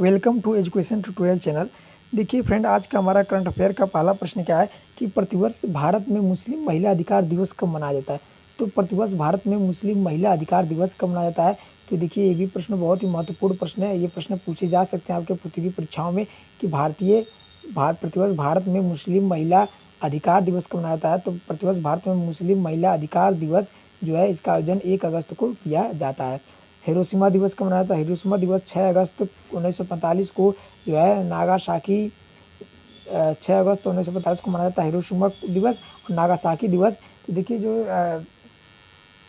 Welcome to education tutorial channel. देखिए friend, आज का हमारा करंट अफेयर का पहला प्रश्न क्या है कि प्रतिवर्ष भारत में मुस्लिम महिला अधिकार दिवस कब मनाया जाता है। तो प्रतिवर्ष भारत में मुस्लिम महिला अधिकार दिवस कब मनाया जाता है। तो देखिए ये भी प्रश्न बहुत ही महत्वपूर्ण प्रश्न है। ये प्रश्न पूछे जा सकते हैं आपके प्रतियोगी परीक्षाओं में कि प्रतिवर्ष भारत में मुस्लिम महिला अधिकार दिवस कब मनाया जाता है। तो प्रतिवर्ष भारत में मुस्लिम महिला अधिकार दिवस जो है, इसका आयोजन 1 अगस्त को किया जाता है। हिरोशिमा दिवस कब मनाया था। हिरोशिमा दिवस 6 अगस्त 1945 को जो है नागासाकी 6 अगस्त 1945 को मनाया जाता है हिरोशिमा दिवस और नागासाकी दिवस। तो देखिए जो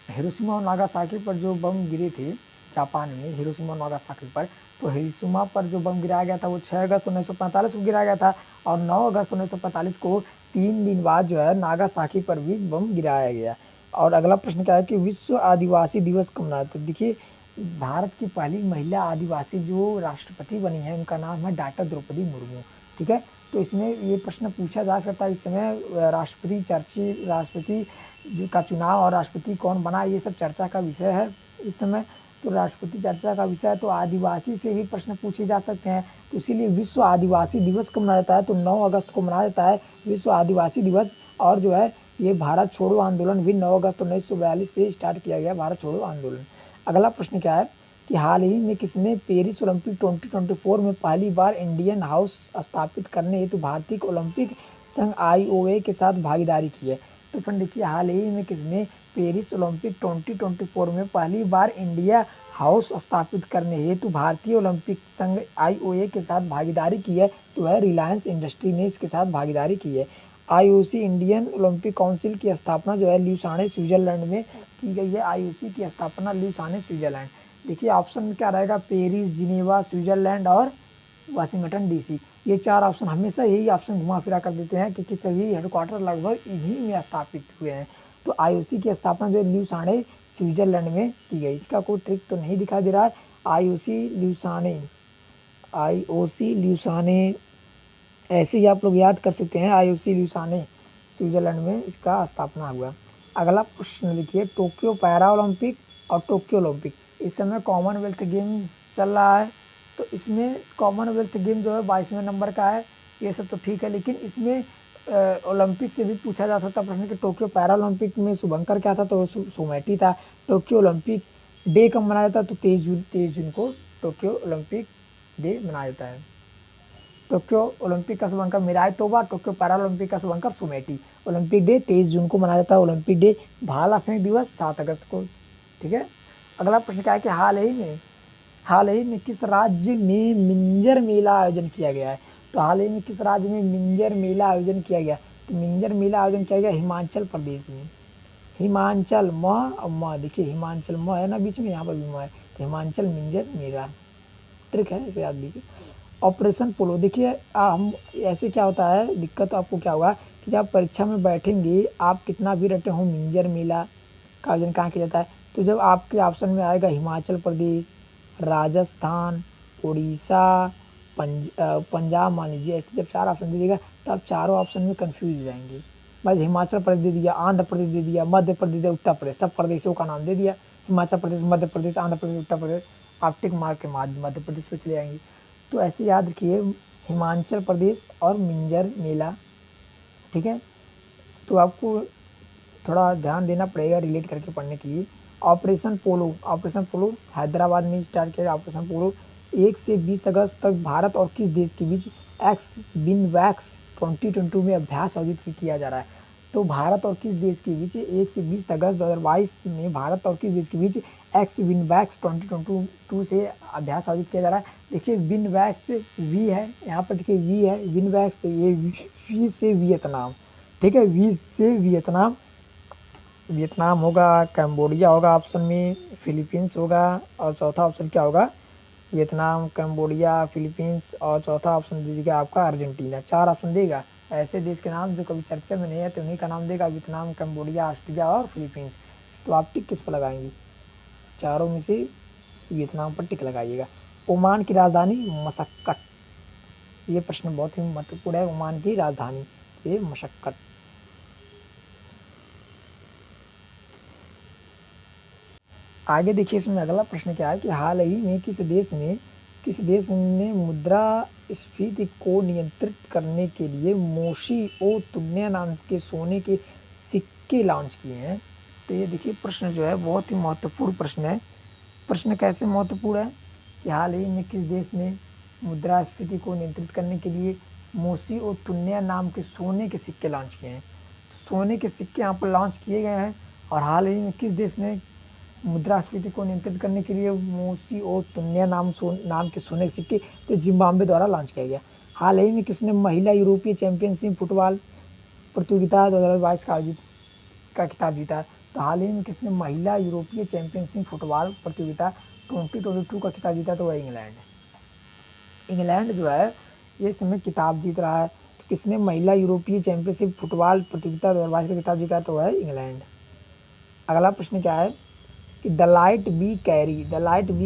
हिरोशिमा और नागासाकी पर जो बम गिरे थे जापान में, हिरोशिमा और नागासाकी पर, तो हिरोशिमा पर जो बम गिराया गया था वो 6 अगस्त 1945 को गिराया गया था और 9 अगस्त 1945 को 3 दिन बाद जो है नागासाकी पर भी बम गिराया गया। और अगला प्रश्न क्या है कि विश्व आदिवासी दिवस कब मनाते हैं। तो देखिए भारत की पहली महिला आदिवासी जो राष्ट्रपति बनी है उनका नाम है डॉक्टर द्रौपदी मुर्मू। ठीक है, तो इसमें ये प्रश्न पूछा जा सकता है इस समय राष्ट्रपति जो का चुनाव और राष्ट्रपति कौन बना, ये सब चर्चा का विषय है इस समय। तो राष्ट्रपति चर्चा का विषय है, तो आदिवासी से भी प्रश्न पूछे जा सकते हैं। तो इसीलिए विश्व आदिवासी दिवस कब मनाया जाता है। तो 9 अगस्त को मनाया जाता है विश्व आदिवासी दिवस। और जो है ये भारत छोड़ो आंदोलन भी 9 अगस्त 1942 से स्टार्ट किया गया, भारत छोड़ो आंदोलन। अगला प्रश्न क्या है कि हाल ही में किसने पेरिस ओलंपिक 2024 में पहली बार इंडियन हाउस स्थापित करने हेतु भारतीय ओलंपिक संघ IOA के साथ भागीदारी की है। तो फ्रेंड देखिए हाल ही में किसने पेरिस ओलंपिक 2024 में पहली बार इंडिया हाउस स्थापित करने हेतु भारतीय ओलंपिक संघ IOA के साथ भागीदारी की है। तो वह रिलायंस इंडस्ट्री ने इसके साथ भागीदारी की है। IOC इंडियन ओलंपिक काउंसिल की स्थापना जो है ल्यूसाने स्विट्जरलैंड में की गई है। IOC की स्थापना ल्यूसाने स्विट्जरलैंड। देखिए ऑप्शन में क्या रहेगा, पेरिस, जिनेवा, स्विट्जरलैंड और वाशिंगटन DC। ये 4 ऑप्शन, हमेशा यही ऑप्शन घुमा फिरा कर देते हैं क्योंकि सभी हेडक्वार्टर लगभग इन्हीं में स्थापित हुए हैं। तो IOC की स्थापना जो ल्यूसाने स्विट्जरलैंड में की गई। इसका कोई ट्रिक तो नहीं दिखाई दे रहा है। IOC ल्यूसाने ऐसे ही आप लोग याद कर सकते हैं। IOC ल्यूसाने स्विट्जरलैंड में इसका स्थापना हुआ। अगला प्रश्न देखिए, टोक्यो पैरा ओलंपिक और टोक्यो ओलंपिक इस समय कॉमनवेल्थ गेम चल रहा है। तो इसमें कॉमनवेल्थ गेम जो है 22वें नंबर का है। ये सब तो ठीक है, लेकिन इसमें ओलंपिक से भी पूछा जा सकता प्रश्न कि टोक्यो पैरा ओलंपिक में शुभंकर क्या था। तो सोमेटी था। टोक्यो ओलंपिक डे कब मनाया जाता है। तो 23 जून को टोक्यो ओलंपिक डे मनाया जाता है। टोक्यो ओलंपिक का शुभंकर मिराई तोबा, टोक्यो पैरा ओलंपिक का शुभंकर सुमेटी। ओलंपिक डे 23 जून को मनाया जाता है। ओलंपिक डे भाला फेंक दिवस 7 अगस्त को। ठीक है, अगला प्रश्न क्या है कि हाल ही में किस राज्य में मिंजर मेला आयोजन किया गया है। तो हाल ही में किस राज्य में मिंजर मेला आयोजन किया गया। तो मिंजर मेला आयोजन किया गया हिमाचल प्रदेश में। हिमाचल म देखिए हिमाचल म है ना बीच में, यहाँ पर भी म है। तो हिमाचल मिंजर मेला ट्रिक है, इसे याद लीजिए। ऑपरेशन पोलो देखिए हम ऐसे क्या होता है, दिक्कत आपको क्या होगा कि जब परीक्षा में बैठेंगे, आप कितना भी रटे हो मिंजर मेला का आयोजन कहाँ किया जाता है। तो जब आपके ऑप्शन में आएगा हिमाचल प्रदेश, राजस्थान, उड़ीसा, पंजाब मान लीजिए, ऐसे जब 4 ऑप्शन दीजिएगा तो आप चारों ऑप्शन में कन्फ्यूज हो जाएंगे। भाई हिमाचल प्रदेश दे दिया, आंध्र प्रदेश दे दिया, मध्य प्रदेश दे, उत्तर प्रदेश, सब प्रदेशों का नाम दे दिया। हिमाचल प्रदेश, मध्य प्रदेश, आंध्र प्रदेश, उत्तर प्रदेश, आप टिक मार के मध्य प्रदेश पे चले आएंगे। तो ऐसे याद रखिए हिमाचल प्रदेश और मिंजर मेला। ठीक है, तो आपको थोड़ा ध्यान देना पड़ेगा रिलेट करके पढ़ने के लिए। ऑपरेशन पोलो हैदराबाद में स्टार्ट किया। ऑपरेशन पोलो 1 से 20 अगस्त तक भारत और किस देश के बीच एक्स बिन वैक्स 2022 में अभ्यास आयोजित किया जा रहा है। तो भारत और किस देश के बीच 1 से 20 अगस्त 2022 में भारत और किस देश के बीच एक्स विन वैक्स 2022 से अभ्यास आयोजित किया जा रहा है। देखिए विन वैक्स वी है, यहाँ पर देखिए वी है, विन वैक्स, तो ये वी से वियतनाम। ठीक है, वी से वियतनाम होगा, कैम्बोडिया होगा ऑप्शन में, फिलीपींस होगा और चौथा ऑप्शन क्या होगा, वियतनाम, कैम्बोडिया, फिलीपींस और चौथा ऑप्शन दीजिएगा आपका अर्जेंटीना। 4 ऑप्शन देगा। ऐसे देश के नाम जो कभी चर्चा में नहीं है तो उन्हीं का नाम देगा, वियतनाम, कैम्बोडिया, ऑस्ट्रेलिया और फिलीपींस। तो आप टिक किस पर लगाएंगे, चारों में से वियतनाम पर टिक लगाइएगा। ओमान की राजधानी मशक्कत, ये प्रश्न बहुत ही महत्वपूर्ण है। ओमान की राजधानी ये मशक्कत। आगे देखिए इसमें अगला प्रश्न क्या है कि हाल ही में किस देश ने किस देश ने मुद्रास्फीति को नियंत्रित करने के लिए मोशी ओ तुन्या नाम के सोने के सिक्के लॉन्च किए हैं? तो ये देखिए प्रश्न जो है बहुत ही महत्वपूर्ण प्रश्न है। प्रश्न कैसे महत्वपूर्ण है कि हाल ही में किस देश ने मुद्रास्फीति को नियंत्रित करने के लिए मोशी और तुन्या नाम के सोने के सिक्के लॉन्च किए हैं? तो सोने के सिक्के यहाँ पर लॉन्च किए गए हैं। और हाल ही में किस देश ने मुद्रास्फीति को नियंत्रित करने के लिए मोशी और तुन्या नाम के सोने के सिक्के, तो जिम्बाब्वे द्वारा लॉन्च किया गया। हाल ही में किसने महिला यूरोपीय चैंपियनशिप फुटबॉल प्रतियोगिता 2022 का खिताब जीता? तो हाल ही में किसने महिला यूरोपीय चैंपियनशिप फुटबॉल प्रतियोगिता 2022 का खिताब जीता? तो वह इंग्लैंड जो है ये समय खिताब जीत रहा है। तो किसने महिला यूरोपीय चैंपियनशिप फुटबॉल प्रतियोगिता 2022 का खिताब जीता? तो वह इंग्लैंड। अगला प्रश्न क्या है कि द लाइट वी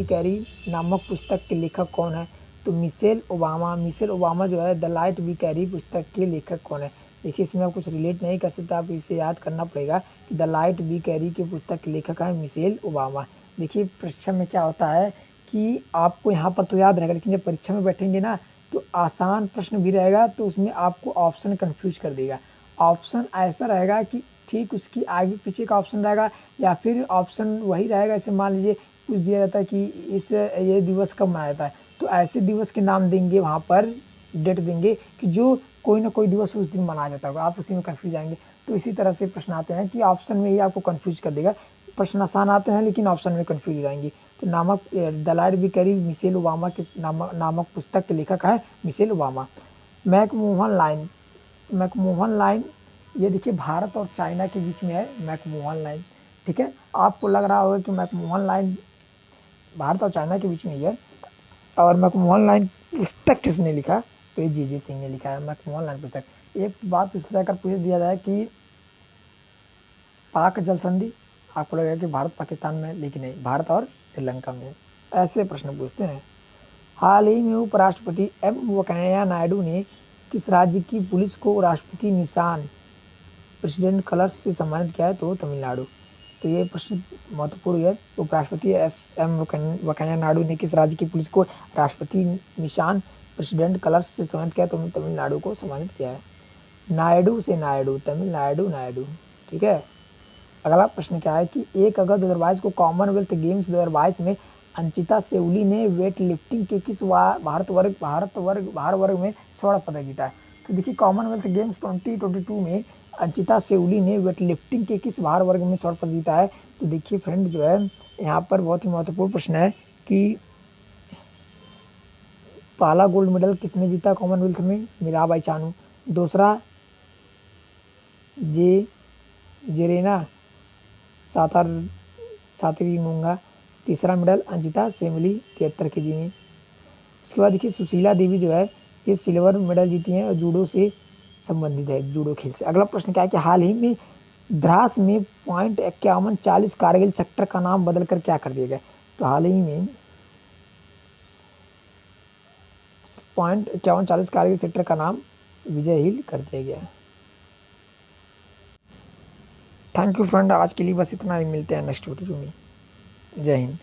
कैरी नामक पुस्तक के लेखक कौन है? तो मिशेल ओबामा जो है द लाइट वी कैरी पुस्तक के लेखक कौन है? देखिए इसमें आप कुछ रिलेट नहीं कर सकते, आप इसे याद करना पड़ेगा कि द लाइट वी कैरी की पुस्तक के लेखक है मिशेल ओबामा। देखिए परीक्षा में क्या होता है कि आपको यहाँ पर तो याद रहेगा, लेकिन जब परीक्षा में बैठेंगे ना तो आसान प्रश्न भी रहेगा तो उसमें आपको ऑप्शन कन्फ्यूज कर देगा। ऑप्शन ऐसा रहेगा कि ठीक उसकी आगे पीछे का ऑप्शन रहेगा, या फिर ऑप्शन वही रहेगा। जैसे मान लीजिए पूछ दिया जाता है कि ये दिवस कब मनाया जाता है, तो ऐसे दिवस के नाम देंगे, वहाँ पर डेट देंगे कि जो कोई ना कोई दिवस उस दिन मनाया जाता होगा, आप उसी में कन्फ्यूज आएंगे। तो इसी तरह से प्रश्न आते हैं कि ऑप्शन में ही आपको कन्फ्यूज कर देगा। प्रश्न आसान आते हैं लेकिन ऑप्शन में कन्फ्यूज हो जाएंगे। तो the light we carry Michelle Obama के नामक पुस्तक के लेखक है मिशेल ओबामा। मैकमोहन लाइन ये देखिए भारत और चाइना के बीच में है मैकमोहन लाइन। ठीक है, आपको लग रहा होगा कि मैकमोहन लाइन भारत और चाइना के बीच में ही है। और मैकमोहन लाइन पुस्तक किसने लिखा? तो ये जी सिंह ने लिखा है मैकमोहन लाइन पुस्तक। एक बात पूछा कर पूछ दिया जाए कि पाक जल संधि, आपको लगेगा कि भारत पाकिस्तान में, लेकिन नहीं, भारत और श्रीलंका में। ऐसे प्रश्न पूछते हैं। हाल ही में उपराष्ट्रपति एम वेंकैया नायडू ने किस राज्य की पुलिस को राष्ट्रपति निशान प्रेसिडेंट कलर्स से सम्मानित किया है? तो तमिलनाडु। तो ये प्रश्न महत्वपूर्ण है। उपराष्ट्रपति एम वेंकैया नायडू ने किस राज्य की पुलिस को राष्ट्रपति निशान प्रेसिडेंट कलर्स से सम्मानित किया? तो तमिलनाडु को सम्मानित किया है। नायडू से नायडू, तमिलनाडु नायडू। ठीक है, अगला प्रश्न क्या है कि 1 अगस्त 2022 को कॉमनवेल्थ गेम्स 2022 में अंचिता सेउली ने वेट लिफ्टिंग के किस भार वर्ग में स्वर्ण पदक जीता है? तो देखिए कॉमनवेल्थ गेम्स 2022 में अंचिता सेउली ने वेट लिफ्टिंग के किस भार वर्ग में स्वर्ण पदक जीता है? तो देखिए फ्रेंड जो है यहाँ पर बहुत ही महत्वपूर्ण प्रश्न है कि पहला गोल्ड मेडल किसने जीता कॉमनवेल्थ में? मीराबाई चानू। दूसरा जेरेना सातवीमूंगा। तीसरा मेडल अंचिता सेमली 73 केजी में। उसके बाद देखिए सुशीला देवी जो है ये सिल्वर मेडल जीती हैं और जूडो से संबंधित है, जूडो खेल से। अगला प्रश्न क्या है कि हाल ही में द्रास में .5140 कारगिल सेक्टर का नाम बदलकर क्या कर दिया गया? तो हाल ही में .5140 कारगिल सेक्टर का नाम विजय हिल कर दिया गया। थैंक यू फ्रेंड, आज के लिए बस इतना ही। मिलते हैं नेक्स्ट वीडियो में। जय हिंद।